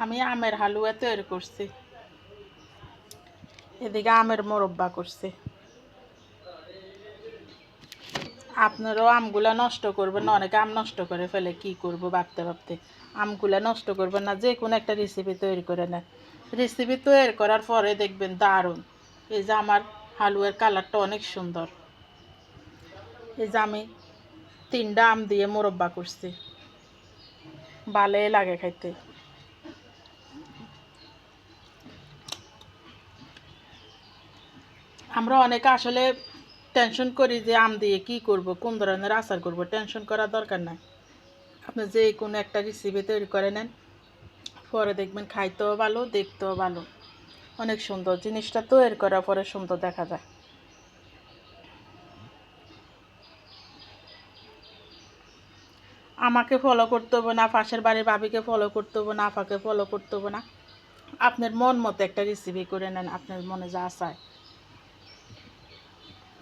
আমি আমের হালুয়া তৈরি করছি, এদিকে আমের মোরব্বা করছি। আপনারাও আমগুলা নষ্ট করবেন না, অনেকে আম নষ্ট করে ফেলে, কি করব ভাবতে ভাবতে। আমগুলা নষ্ট করবেন না, যে কোনো একটা রেসিপি তৈরি করে নেন। রেসিপি তৈরি করার পরে দেখবেন দারুণ। এই যে আমার হালুয়ার কালারটা অনেক সুন্দর। এই যে আমি 3টা আম দিয়ে মোরব্বা করছি, ভালোই লাগে খাইতে। আমরা অনেকে আসলে টেনশন করি যে আম দিয়ে কি করব, কোন ধরনের আচার করব। টেনশন করার দরকার নাই, আপনি যে কোনো একটা রেসিপি তৈরি করে নেন, পরে দেখবেন খাইতেও ভালো, দেখতেও ভালো, অনেক সুন্দর। জিনিসটা তৈরি করার পরে সুন্দর দেখা যায়। আমাকে ফলো করতে হবে না, পাশের বাড়ির ভাবিকে ফলো করতে হবে না, আপাকে ফলো করতে হবে না। আপনার মন মতো একটা রেসিপি করে নেন, আপনার মনে যা চায়